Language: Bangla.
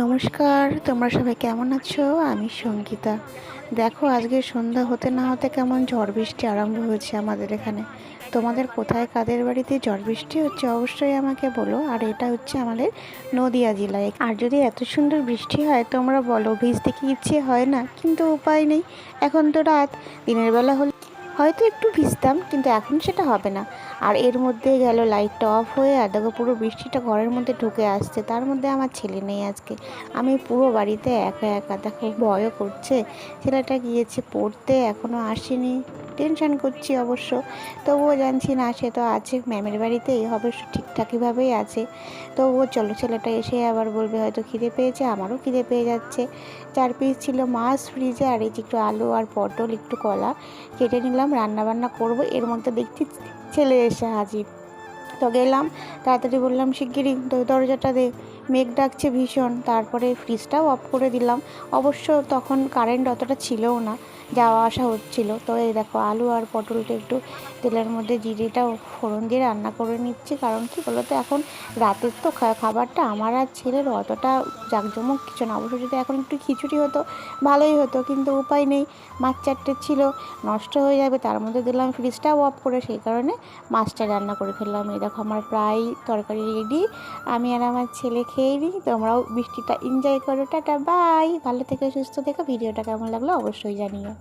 নমস্কার, তোমরা সবাই কেমন আছো? আমি সঙ্গীতা। দেখো আজকে সন্ধ্যা হতে না হতে কেমন ঝড় বৃষ্টি আরম্ভ হয়েছে আমাদের এখানে। তোমাদের কোথায় কাদের বাড়িতে ঝড় বৃষ্টি হচ্ছে অবশ্যই আমাকে বলো। আর এটা হচ্ছে আমাদের নদিয়া জেলায়। আর যদি এত সুন্দর বৃষ্টি হয় তোমরা বলো, ভিজতে কি ইচ্ছে হয় না? কিন্তু উপায় নেই, এখন তো রাত। দিনের বেলা হলে হয়তো একটু ভিজতাম, কিন্তু এখন সেটা হবে না। আর এর মধ্যে গেল লাইটটা অফ হয়ে, আর দেখো পুরো বৃষ্টিটা ঘরের মধ্যে ঢুকে আসছে। তার মধ্যে আমার ছেলে নেই আজকে, আমি পুরো বাড়িতে একা একা। দেখো ভয়ও করছে, ছেলেটা গিয়েছে পড়তে, এখনও আসেনি। টেনশন করছি অবশ্য, তবুও জানছি না, সে তো আছে ম্যামের বাড়িতেই, অবশ্য ঠিকঠাকইভাবেই আছে। তবুও চলো, ছেলেটা এসে আবার বলবে হয়তো খিদে পেয়েছে, আমারও খিদে পেয়ে যাচ্ছে। 4 পিস ছিল মাছ ফ্রিজে, আর এই যে একটু আলু আর পটল, একটু কলা কেটে নিলাম, রান্নাবান্না করব। এর মধ্যে দেখছি ছেলে এসে হাজির। তো গেলাম, তাড়াতাড়ি বললাম শিগগিরই দরজাটা দে, মেঘ ডাকছে ভীষণ। তারপরে ফ্রিজটাও অফ করে দিলাম। অবশ্য তখন কারেন্ট অতটা ছিলও না, যাওয়া আসা হচ্ছিল। তো এই দেখো আলু আর পটলটা একটু তেলের মধ্যে জিরেটাও ফোড়ন দিয়ে রান্না করে নিচ্ছি। কারণ কি বলো তো, এখন রাতের তো খাবারটা আমার আর ছেলের অতটা জাঁকজমক কিছু না। অবশ্য যদি এখন একটু খিচুড়ি হতো ভালোই হতো, কিন্তু উপায় নেই, মাছ 4টে ছিল, নষ্ট হয়ে যাবে। তার মধ্যে দিলাম ফ্রিজটাও অফ করে, সেই কারণে মাছটা রান্না করে ফেললাম। এই দেখো আমার প্রায় তরকারি রেডি, আমি আর আমার ছেলে খেয়ে নিই। তোমরাও বৃষ্টিটা এনজয় করো। Tata, bye. ভালো থেকো, সুস্থ থেকো। ভিডিওটা কেমন লাগলো অবশ্যই জানিও।